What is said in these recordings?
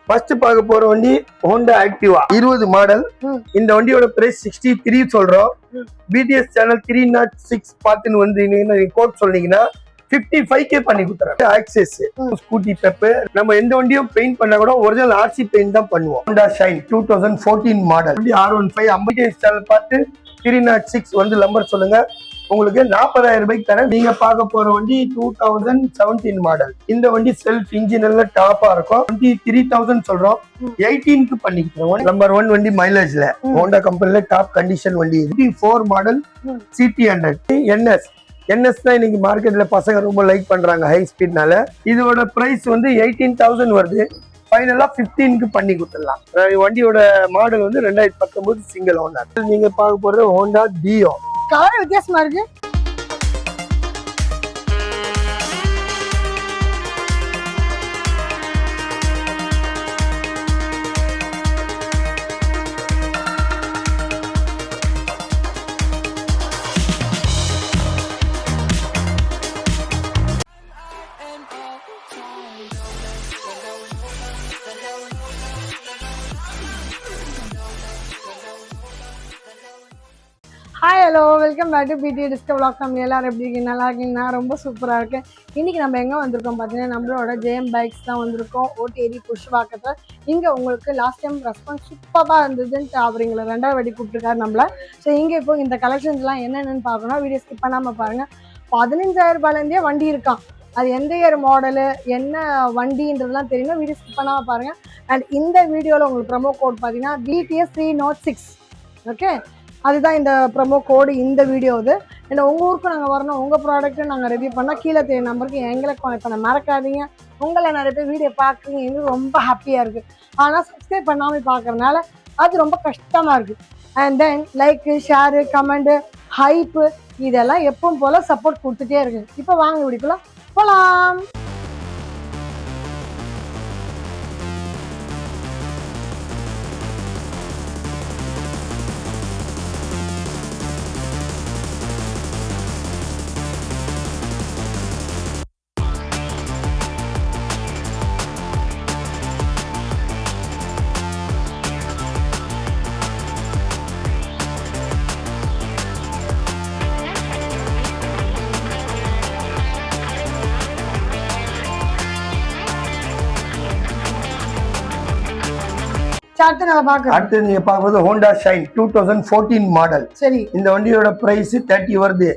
First பார்க்க போற வண்டி ஹோண்டா ஆக்டிவா 20 மாடல். இந்த வண்டியோட பிரைஸ் 63 சொல்றோம். பிடிஎஸ் சேனல் 306 பார்த்துன்னு வந்து நீங்க கோட் சொன்னீங்கன்னா 55K பண்ணி கொடுத்துறேன். ஆக்சஸ் ஸ்கூட்டி பெப்பு நம்ம எந்த வண்டியும் பெயிண்ட் பண்ணா கூட ஒரிஜினல் ஆர்சி பெயிண்ட் தான் பண்ணுவோம். ஹோண்டா ஷைன் 2014 மாடல் வண்டி R15 50 சேனல் பார்த்து 306 வந்து நம்பர் சொல்லுங்க. உங்களுக்கு 40,000 ரூபாய்க்கு தரேன். நீங்க பார்க்க போற வண்டி 2017 மாடல். இந்த வண்டி செல்ஃப் இன்ஜின் எல்லாம் டாப்பா இருக்கும். 23,000 சொல்றோம். 18க்கு பண்ணிக்கிறோம். நம்பர் 1 வண்டி மைலேஜ்ல ஹோண்டா கம்பெனில டாப் கண்டிஷன் வண்டி. 4 மாடல் CT100 NS தான் இன்னைக்கு மார்க்கெட்ல பசங்க ரொம்ப லைக் பண்றாங்க ஹை ஸ்பீட்னால. இதோட பிரைஸ் வந்து 18,000 வருது. ஃபைனலா 15க்கு பண்ணி கொடுத்துடலாம். வண்டியோட மாடல் வந்து 2019 சிங்கிள் ஓனர். நீங்க பார்க்க போறது ஹோண்டா டியோ. கலர் வித்தியாசமா இருக்கு. Hi hello welcome back to PD discover vlog family. எல்லாரும் எப்படி இருக்கீங்க? நல்லா இருக்கீங்க? நான் ரொம்ப சூப்பராக இருக்கேன். இன்றைக்கி நம்ம எங்கே வந்திருக்கோம் பார்த்தீங்கன்னா நம்மளோட ஜெயம் பைக்ஸ் தான் வந்திருக்கோம். ஓட்டேரி புஷ்வாக்கத்தை. இங்கே உங்களுக்கு லாஸ்ட் டைம் ரெஸ்பான்ஸ் சூப்பராக இருந்ததுன்ட்டு அவர் எங்களை 2வது வாட்டி கூப்பிட்டுருக்காரு நம்மளை. ஸோ இங்கே இப்போ இந்த கலெக்ஷன்ஸ்லாம் என்னென்னு பார்க்கணும். வீடியோ ஸ்கிப் பண்ணாமல் பாருங்கள். 15,000 ரூபாயிலேருந்தே வண்டி இருக்கான். அது எந்த இயர் மாடலு என்ன வண்டின்றதுலாம் தெரியும். வீடியோ ஸ்கிப் பண்ணாமல் பாருங்கள். அண்ட் இந்த வீடியோவில் உங்களுக்கு ப்ரொமோ கோட் பார்த்தீங்கன்னா BTS 306. ஓகே, அதுதான் இந்த ப்ரொமோ கோடு இந்த வீடியோ. இது ஏன்னா உங்கள் ஊருக்கு நாங்கள் வரணும், உங்கள் ப்ராடக்ட்டு நாங்கள் ரிவ்யூ பண்ணால் கீழே தெரிய நம்பருக்கு எங்களை கான்டெக்ட் பண்ண மறக்காதீங்க. உங்களை நிறைய பேர் வீடியோ பார்க்குறீங்க, எங்களுக்கு ரொம்ப ஹாப்பியாக இருக்குது. ஆனால் சப்ஸ்கிரைப் பண்ணாமல் பார்க்குறதுனால அது ரொம்ப கஷ்டமாக இருக்குது. And then like share comment hype இதெல்லாம் எப்பவும் போல் சப்போர்ட் கொடுத்துட்டே இருக்குது. இப்போ வாங்க வீடியோக்குள்ள போகலாம். அடுத்து நீங்க பார்க்கும்போது ஹோண்டா ஷைன் 2014 மாடல். சரி, இந்த வண்டியோட பிரைஸ் 30 வருது.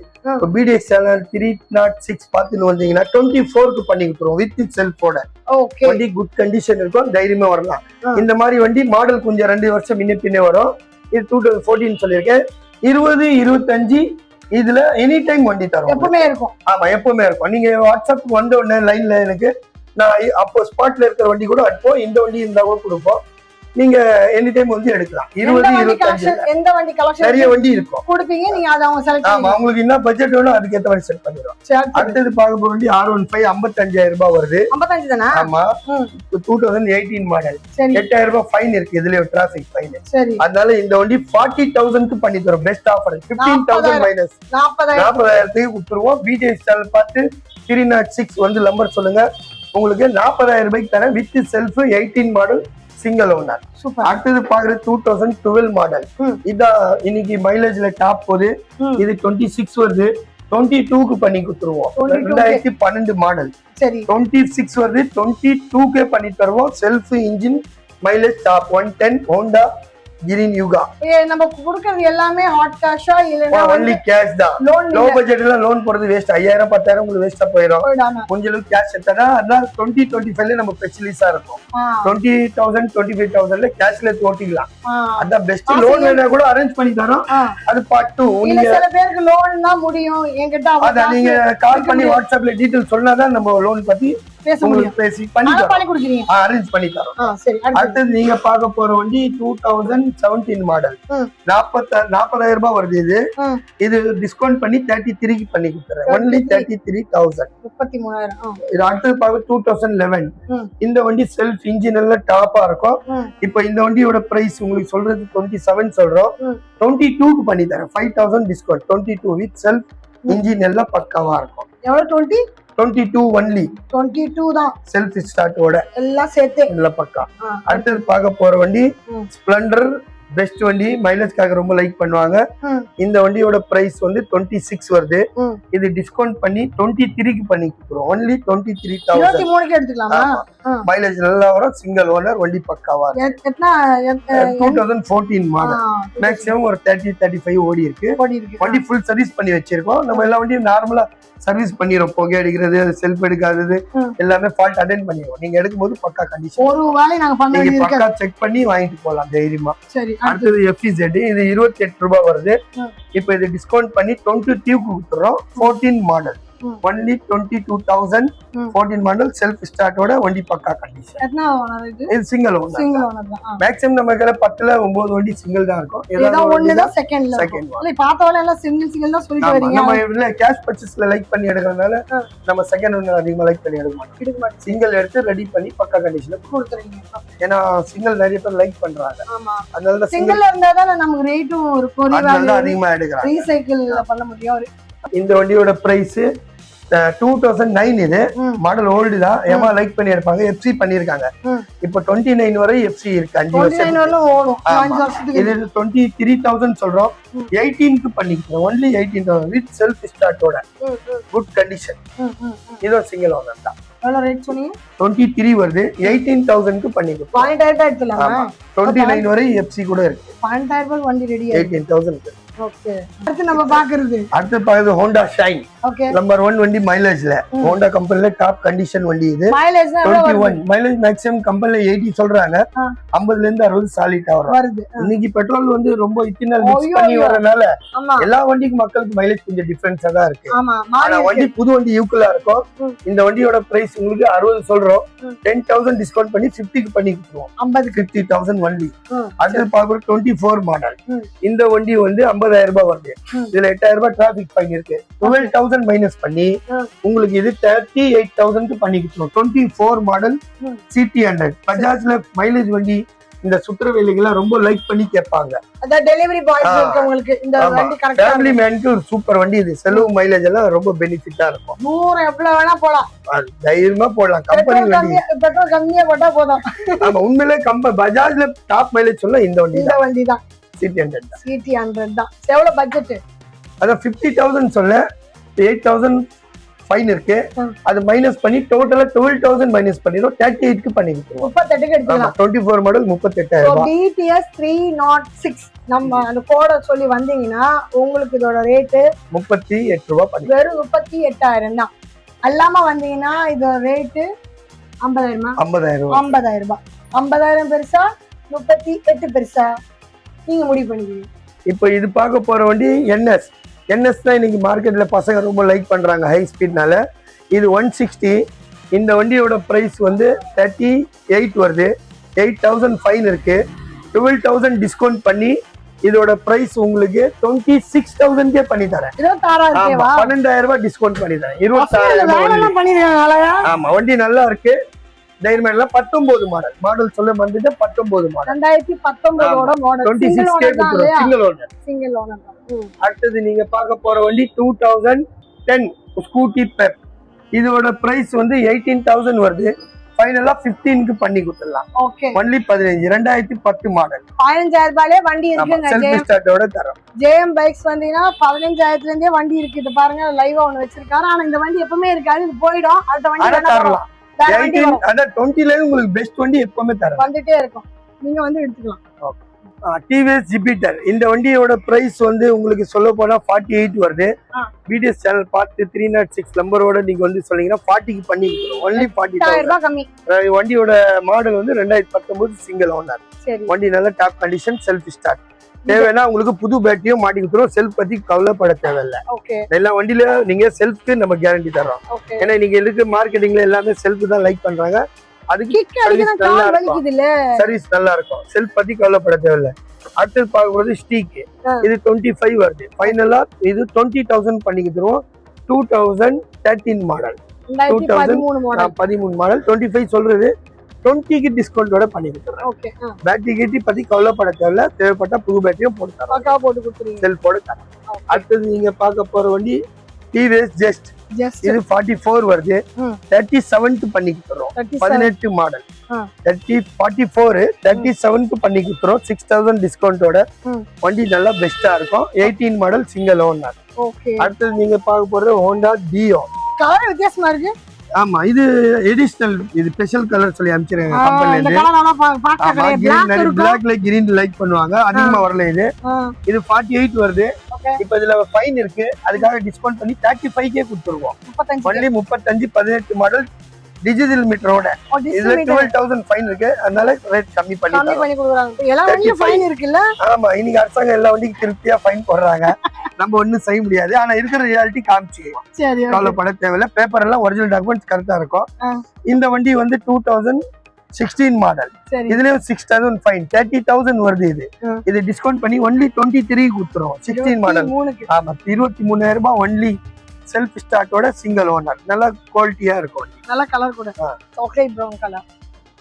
பிடிஎஸ் சேனல் 306 பார்த்துன்னு வந்தீங்கன்னா 24க்கு பண்ணி கொடுத்துருவோம் வித் செல்ஃபோட. வண்டி குட் கண்டிஷன் இருக்கும், தைரியமா வரலாம். இந்த மாதிரி வண்டி மாடல் கொஞ்சம் 2 வருஷம் முன்ன பின்னே வரும். இது 2014 சொல்லியிருக்கேன். 20, 25 இதுல எனி டைம் வண்டி தரும், எப்பவுமே இருக்கும். ஆமா எப்பவுமே இருக்கும். நீங்க வாட்ஸ்அப் வந்த உடனே லைன்ல எனக்கு நான் அப்போ ஸ்பாட்ல இருக்கிற வண்டி கூட அனுப்போம். இந்த வண்டி இருந்தா கூட கொடுப்போம். நீங்க எனி டைம் வந்து எடுக்கலாம். 20, 25 எந்த வண்டி கலெக்ஷன் நிறைய வண்டி இருக்கும். கொடுப்பீங்க நீங்க, அதை அவங்க செலக்ட் ஆமா, உங்களுக்கு என்ன பட்ஜெட் வேணும் அதுக்கு ஏத்த மாதிரி செட் பண்ணிடுவோம். அடுத்தது பார்க்க போற வண்டி R15 55,000 ரூபாய் வருது. 55 தானா? ஆமா, 2018 மாடல். 8,000 ரூபாய் ஃபைன் இருக்கு இதுல, டிராபிக் ஃபைன். சரி, அதனால இந்த வண்டி 40,000க்கு பண்ணி தரோம். பெஸ்ட் ஆஃபர் 15,000 மைனஸ் 40,000க்கு கொடுத்துருவோம். பிடிஎஸ் சேனல் பார்த்து 306 வந்து நம்பர் சொல்லுங்க. உங்களுக்கு 40,000 ரூபாய்க்கு தரேன் with self 18 model single owner. அடுத்தது பாக்குறது 2012 மாடல். இதான் இன்னைக்கு மைலேஜ்ல டாப் போகுது. இது 26 வருது. 22க்கு பண்ணி கொடுத்துருவோம். 2012 மாடல். சரி, 26 வருது. 22க்கே பண்ணி தருவோம். Self engine mileage top 110 Honda green Yuga. நம்ம கொடுக்கிறது எல்லாமே ஹாட் கேஷா இல்லனா ஒன்லி கேஷ் தான். லோ பட்ஜெட்ல லோன் போறது வேஸ்ட். 5,000 10,000 உங்களுக்கு வேஸ்டா போயிடும். கொஞ்சம் கேஷ் எடுத்தா அதான் 2025ல நம்ம ஸ்பெஷலிஸ்டா இருக்கும். 20,000 25,000ல கேஷ்ல ஓட்டிக்கலாம். அதான் பெஸ்ட். லோன் வேணா கூட அரேஞ்ச் பண்ணி தரோம். அது பார்ட் 2. நீங்க சில பேருக்கு லோன் தான் முடியும் என்கிட்ட. அத நீங்க கால் பண்ணி வாட்ஸ்அப்ல டீடைல் சொன்னாதான் நம்ம லோன் பத்தி பேசி பண்ணி தரோம், அரேஞ்ச் பண்ணி தரோம். அடுத்தது நீங்க பார்க்க போற வண்டி 2017 மாடல். 40,000 ரூபாய் வருது. இது டிஸ்கவுண்ட் பண்ணி 33க்கு பண்ணி கொடுத்துறேன். ஒன்லி 33,000. 33,000. இது அடுத்தது பார்க்க 2011. இந்த வண்டி செல்ஃப் இன்ஜின் எல்லாம் டாப்பா இருக்கும். இப்ப இந்த வண்டியோட பிரைஸ் உங்களுக்கு சொல்றது 27 சொல்றோம். 22க்கு பண்ணி தரேன். 5,000 டிஸ்கவுண்ட். 22 வித் செல்ஃப் இன்ஜின் எல்லாம் பக்காவா இருக்கும். எவ்வளவு? 22 ஒன்லி 22 தான் செல்ஃப் ஸ்டார்ட்டோட எல்லாம் சேர்த்து. இல்ல பக்கா. அடுத்தது பார்க்க போற வண்டி ஸ்ப்ளெண்டர், பெஸ்ட் வண்டி, மைலேஜ்க்காக ரொம்ப லைக் பண்ணுவாங்க. இந்த வண்டியோட பிரைஸ் வந்து 26 வருது. இது டிஸ்கவுண்ட் பண்ணி 23க்கு பண்ணி கொடுத்துருவோம். ஒன்லி 23,000. 23க்கு எடுத்துக்கலாமா? மைலேஜ் நல்லா வரும், சிங்கிள் ஓனர், வண்டி பக்காவா இருக்கு. 2014 மாடல், மேக்ஸிமம் ஒரு 30-35 ஓடி இருக்கு. வண்டி ஃபுல் சர்வீஸ் பண்ணி வச்சிருக்கோம். நம்ம எல்லா வண்டியும் நார்மலா சர்வீஸ் பண்ணிரும். புகை அடிக்கிறது, செல்ஃப் எடுக்காதது எல்லாமே ஃபால்ட் அட்டெண்ட் பண்ணிடுவோம். நீங்க எடுக்கும்போது பக்கா கண்டிஷன், ஒரு வேளை நாங்க பண்ண நீங்க பக்கா செக் பண்ணி வாங்கிட்டு போகலாம் தைரியமா. சரி. அடுத்தது FZ, இது 28 ரூபாய் வருது. இப்போ இது டிஸ்கவுண்ட் பண்ணி 22க்கு கொடுத்துறோம். 14 மாடல், ஒன்லி 22,000. 14 மாடல், செல்ஃப் ஸ்டார்ட்டோட, வண்டி பக்கா கண்டிஷன். இது சிங்கிள் ஓனர். மேக்ஸிமம் நம்ம கிட்ட 10ல 9 வண்டி சிங்கிள் தான் இருக்கும். ஏதோ ஒன்னு தான் செகண்ட்ல. இல்ல பார்த்தவங்க எல்லாம் சிங்கிள் தான் சொல்லிட்டு வரீங்க. நம்ம இல்ல கேஷ் பர்ச்சேஸ்ல லைக் பண்ணி எடுக்கறதால நம்ம செகண்ட் ஓனர் அதிகமா லைக் பண்ணி எடுக்க மாட்டோம். சிங்கிள் எடுத்து ரெடி பண்ணி பக்கா கண்டிஷன்ல கொடுத்துறீங்க. ஏன்னா சிங்கிள் நிறைய பேர் லைக் பண்றாங்க. ஆமா, அதனால தான் சிங்கிள் இருந்தா தான் நமக்கு ரேட்டும் ஒரு அதனால அதிகமா எடுக்கறாங்க. ரீசைக்கிள்ல பண்ண முடியும். இந்த வண்டியோட பிரைஸ் 2009. இது மாடல் ஓல்டு தான், ஏமா லைக் பண்ணி எடுப்பாங்க. FC பண்ணிருக்காங்க. இப்போ 29 வரை FC இருக்கு. 5 வருஷம். இது 23,000 சொல்றோம். 18க்கு பண்ணிக்கிறோம். ஒன்லி 18,000 வித் செல்ஃப் ஸ்டார்ட்டோட, குட் கண்டிஷன். இதுவும் சிங்கிள் ஓனர் தான். எவ்வளவு ரேட் சொன்னீங்க? 23 வருது. 18,000க்கு பண்ணிக்கிறோம். 18,000 எடுத்துலாமா? 29 வரை FC கூட இருக்கு. 18,000 வண்டி ரெடி. 18,000. ஓகே. அடுத்து நம்ம பாக்குறது Honda Shine. ஓகே. நம்பர் 1 வண்டி மைலேஜ்ல. Honda கம்பெனில டாப் கண்டிஷன் வண்டி இது. மைலேஜ் 21. மைலேஜ் மேக்ஸிமம் கம்பெனில 80 சொல்றாங்க. 50ல இருந்து 60 சாலிட்டா வருது. இன்னைக்கு பெட்ரோல் வந்து ரொம்ப இத்தனால் மிக்ஸ் பண்ணி வரனால எல்லா வண்டிக்கும் மக்களுக்கு மைலேஜ் கொஞ்சம் டிஃபரன்ஸா தான் இருக்கு. ஆனா வண்டி புது வண்டி யூக்குலா இருக்கும். இந்த வண்டியோட பிரைஸ் உங்களுக்கு 60 சொல்றோம். 10,000 டிஸ்கவுண்ட் பண்ணி 50க்கு பண்ணி கொடுத்துருவோம். 50,000 வண்டி. அடுத்து பாக்குறது 24 மாடல். இந்த வண்டி வந்து 50,000 ரூபாய் வருது. இதுல 8,000 ரூபாய் டிராபிக் ஃபைன் இருக்கு. 12,000 மைனஸ் பண்ணி உங்களுக்கு இது 38,000க்கு பண்ணி கொடுத்துருவோம். 24 மாடல் CT100. பஜாஜ்ல மைலேஜ் வண்டி இந்த சுற்றுவேலைகளை ரொம்ப லைக் பண்ணி கேட்பாங்க. அதான் டெலிவரி பாய்ஸ் இருக்கவங்களுக்கு இந்த வண்டி கரெக்ட்டா ஃபேமிலி மேனுக்கு ஒரு சூப்பர் வண்டி இது. செலவு மைலேஜ் எல்லாம் ரொம்ப பெனிஃபிட்டா இருக்கும். தூரம் எவ்வளவு வேணா போலாம், தைரியமா போடலாம். கம்பெனி வண்டி, பெட்ரோல் கம்மியா போட்டா போதும். ஆமா, உண்மையிலே பஜாஜ்ல டாப் மைலேஜ் சொல்ல இந்த வண்டி தான். CT100 தான். எவ்வளவு பட்ஜெட்? அதான் 50,000 சொல்ல 8,000 ஃபைன் இருக்கு. அது மைனஸ் பண்ணி டோட்டலா 12,000 மைனஸ் பண்ணிரும். 38க்கு பண்ணி கொடுத்துருவோம். 38க்கு எடுத்துக்கலாம். 24 மாடல் 38,000 ரூபாய். BTS 306 நம்ம அந்த கோட சொல்லி வந்தீங்கன்னா உங்களுக்கு இதோட ரேட் 38 ரூபாய் பண்ணி. வெறும் 38,000 தான். அல்லாம வந்தீங்கன்னா இதோட ரேட் 50,000. 50,000 ரூபாய். 50,000 ரூபாய். 50,000 பெருசா 38 பெருசா நீங்க முடிவு பண்ணிக்கிறீங்க. இப்போ இது பார்க்க போற வண்டி NS தான் இன்னைக்கு மார்க்கெட்ல பசங்க ரொம்ப லைக் பண்றாங்க ஹை ஸ்பீட்னால. இது 160. இந்த வண்டியோட பிரைஸ் வந்து 38 வருது. 8,000 ஃபைன் இருக்கு. 12,000 டிஸ்கவுண்ட் பண்ணி இதோட பிரைஸ் உங்களுக்கு 26,000 பண்ணி தரேன். 12,000 ரூபாய் டிஸ்கவுண்ட் பண்ணி தரேன். 26,000. ஆமா, வண்டி நல்லா இருக்கு. தைரியமா 19 மாடல் சொல்ல வந்துட்டு 19 model 2019 model 26K single owner. அடுத்தது நீங்க பார்க்க போற வண்டி 2010 ஸ்கூட்டி பெப். இதோட பிரைஸ் வந்து 18,000 வருது. ஃபைனலா 15க்கு பண்ணி கொடுத்துடலாம். ஒன்லி 15. 2010 மாடல் 15,000 ரூபாயிலே வண்டி இருக்குங்க. செல்ஃப் ஸ்டார்ட்டோட தரோம். JM பைக்ஸ் வந்தீங்கன்னா 15,000ல இருந்தே வண்டி இருக்கு. இது பாருங்க, லைவா ஒன்னு வச்சிருக்காரு. ஆனா இந்த வண்டி எப்பவுமே இருக்காது, இது போயிடும். அடுத்த வண்டி தரலாம். 20ல உங்களுக்கு பெஸ்ட் வண்டி எப்பவுமே தரேன், வந்துட்டே இருக்கும். நீங்க வந்து எடுத்துக்கலாம். TVS Jupiter. இந்த வண்டியோட பிரைஸ் வந்து உங்களுக்கு சொல்ல போனா 48 வருது. BTS சேனல் பார்த்து 306 நம்பரோட நீங்க வந்து சொன்னீங்கன்னா 40க்கு பண்ணி கொடுத்துருவோம். ஒன்லி 40,000. வண்டியோட மாடல் வந்து 2019 சிங்கிள் ஓனர். வண்டி நல்ல டாப் கண்டிஷன், செல்ஃப் ஸ்டார்ட். தேவைன்னா உங்களுக்கு புது பேட்டரியும் மாட்டி கொடுத்துரும். செல்ஃப் பத்தி கவலைப்பட தேவையில்லை. எல்லா வண்டியில நீங்க செல்ஃப்க்கு நம்ம கேரண்டி தரோம். ஏன்னா நீங்க இருக்கு மார்க்கெட்டிங்ல எல்லாமே செல்ஃப் தான் லைக் பண்றாங்க. அதுக்கு சர்வீஸ் நல்லா இருக்கும். செல்ஃப் பத்தி கவலைப்பட தேவையில்லை. அடுத்து பார்க்கும்போது ஸ்டீக். இது 25 வருது. ஃபைனலா இது 20,000 பண்ணி கொடுத்துருவோம். 2013 மாடல் 2013 மாடல் 25 சொல்றது 20க்கு டிஸ்கவுண்டோட பண்ணி கொடுத்துறேன். பேட்டரி கேட்டி பத்தி கவலைப்பட தேவையில்ல. தேவைப்பட்டா புது பேட்டரியும் போட்டு தரோம். செல்ஃபோட தரோம். அடுத்தது நீங்க பார்க்க போற வண்டி டிவிஎஸ் ஜஸ்ட் ஜஸ்ட் இது 44 வருது. 37 பண்ணி கொடுத்துறோம். 18 மாடல் 44 37 பண்ணி கொடுத்துறோம். 6000 டிஸ்கவுண்டோட வண்டி நல்லா பெஸ்டா இருக்கும். 18 மாடல் சிங்கிள் ஓனர். ஓகே. அடுத்து நீங்க பார்க்க போறது ஹோண்டா டியோ. கலர் வித்தியாசமா இருக்கு. ஆமா இது எடிஷனல், இது ஸ்பெஷல் கலர் சொல்லி அனுப்பிச்சிருக்காங்க கம்பெனில இந்த இருந்து. கலர் நல்லா பார்க்க ஆமா பிளாக்ல கிரீன் லைக் பண்ணுவாங்க. அதிகமா வரல இது. இது 48 வருது. இப்போ இதுல ஃபைன் இருக்கு, அதுக்காக டிஸ்கவுண்ட் பண்ணி 35K கொடுத்துருவோம். 35 18 மாடல் டிஜிட்டல் மீட்டரோட. இதுல 12000 ஃபைன் இருக்கு, அதனால ரேட் கம்மி பண்ணி கொடுக்குறாங்க. எல்லா வண்டியும் ஃபைன் இருக்குல்ல. ஆமா இன்னைக்கு அரசாங்கம் எல்லா வண்டிக்கும் திருப்தியா ஃபைன் போடுறாங்க. நம்ம ஒண்ணும் செய்ய முடியாது, ஆனா இருக்கிற ரியாலிட்டி காமிச்சிடுவோம். சரி, கவலைப்பட தேவையில்ல. பேப்பர் எல்லாம் ஒரிஜினல் டாக்குமெண்ட்ஸ் கரெக்டா இருக்கும். இந்த வண்டி வந்து 2016 மாடல். இதுலயும் 6000 ஃபைன் 30,000 வருது. இது டிஸ்கவுண்ட் பண்ணி ஒன்லி 23 கொடுத்துரும். 16 மாடல். ஆமா 23,000 ரூபாய் ஒன்லி. செல்ஃப் ஸ்டார்ட்டோட சிங்கிள் ஓனர். நல்ல குவாலிட்டியா இருக்கும். நல்ல கலர் கூட, சாக்லேட் பிரவுன் கலர்.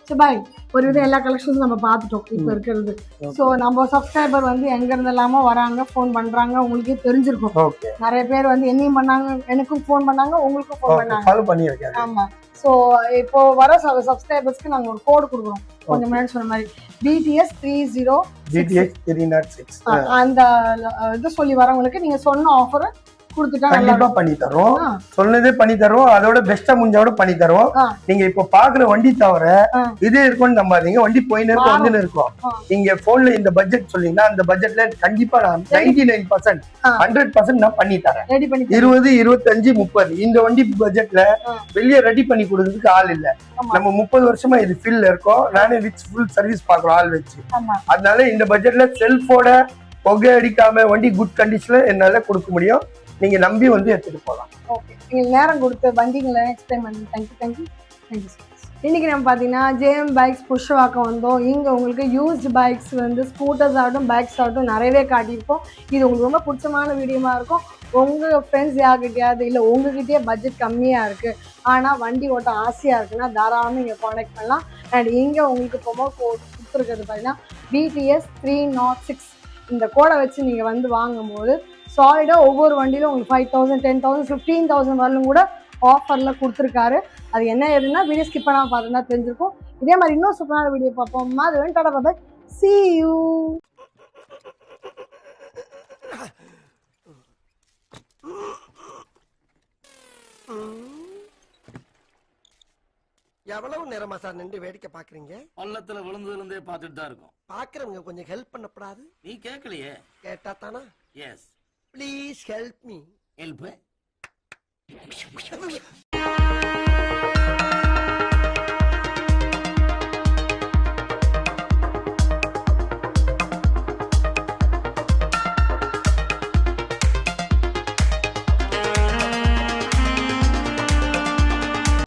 சோ பாய், ஒரு வித எல்லா கலெக்ஷன்ஸும் நம்ம பார்த்துட்டோம் இப்போ இருக்கிறது. ஸோ நம்ம சப்ஸ்கிரைபர் வந்து எங்க இருந்து எல்லாமோ வராங்க, ஃபோன் பண்றாங்க, உங்களுக்கே தெரிஞ்சிருக்கும். நிறைய பேர் வந்து என்னையும் பண்ணாங்க, எனக்கும் ஃபோன் பண்ணாங்க, உங்களுக்கும் ஃபோன் பண்ணாங்க. ஆமா. ஸோ இப்போ வர சப்ஸ்கிரைபர்ஸ்க்கு நாங்கள் ஒரு கோடு கொடுக்குறோம். கொஞ்சம் முன்னாடி சொன்ன மாதிரி BTS 306 அந்த இது சொல்லி வரவங்களுக்கு நீங்க சொன்ன ஆஃபரை கண்டிப்பா பண்ணி தரோம். சொன்னதே பண்ணி தரோம். அதோட பெஸ்டா முடிஞ்சோட பண்ணி தரோம். நீங்க இப்ப பாக்குற வண்டி தவிர இதே இருக்கும்னு நம்பாதீங்க. வண்டி போயின்னு இருக்கும், வந்துன்னு இருக்கும். நீங்க போன்ல இந்த பட்ஜெட் சொன்னீங்கன்னா அந்த பட்ஜெட்ல கண்டிப்பா நான் 99% 100% நான் பண்ணி தரேன். 20 25 30 இந்த வண்டி பட்ஜெட்ல வெளியே ரெடி பண்ணி கொடுக்கறதுக்கு ஆள் இல்ல. நம்ம 30 வருஷமா இது ஃபீல்ட்ல இருக்கோம். நானே வித் ஃபுல் சர்வீஸ் பாக்குறோம் ஆள் வச்சு. அதனால இந்த பட்ஜெட்ல செல்ஃபோட புகை அடிக்காம வண்டி குட் கண்டிஷன்ல என்னால கொடுக்க முடியும். நீங்க நம்பி வந்து எடுத்துட்டு போகலாம். ஓகே, நீங்க நேரம் கொடுத்து வண்டிங்களை எக்ஸ்பிளைன் பண்ணி தேங்க்யூ. இன்னைக்கு நம்ம பார்த்தீங்கன்னா JM பைக்ஸ் புஷ்வாக்கம் வந்தோம். இங்கே உங்களுக்கு யூஸ்டு பைக்ஸ் வந்து ஸ்கூட்டர்ஸ் ஆகட்டும், பைக்ஸ் ஆகட்டும் நிறையவே காட்டியிருப்போம். இது உங்களுக்கு ரொம்ப பிடிச்சமான வீடியோமா இருக்கும். உங்கள் ஃப்ரெண்ட்ஸ் யார்கிட்டயாவது இல்லை உங்ககிட்டயே பட்ஜெட் கம்மியாக இருக்குது, ஆனால் வண்டி ஓட்ட ஆசையாக இருக்குன்னா தாராளமாக இங்கே காண்டாக்ட் பண்ணலாம். அண்ட் இங்கே உங்களுக்கு ப்ரொமோ கோட் கொடுத்துருக்கிறது பார்த்தீங்கன்னா BTS 306. இந்த கோடை வச்சு நீங்கள் வந்து வாங்கும்போது சாலிடாக ஒவ்வொரு வண்டியிலும் உங்களுக்கு 5000 10,000 15,000 வரலும் கூட ஆஃபரில் கொடுத்துருக்காரு. அது என்ன ஏதுன்னா வீடியோ ஸ்கிப் பண்ணாமல் பார்த்துருந்தா தெரிஞ்சிருக்கும். இதே மாதிரி இன்னும் சூப்பரான வீடியோ பார்ப்போம். அது வந்து டாடா பாய், see you. எவ்வளவு நேரமா சார் நின்று வேடிக்கை பாக்குறீங்க? பள்ளத்துல விழுந்ததுல இருந்தே பார்த்துட்டு தான் இருக்கும். பாக்குறவங்க கொஞ்சம் ஹெல்ப் பண்ணப்படாது? நீ கேட்கலையே. கேட்டா தானா? Yes please help me. Help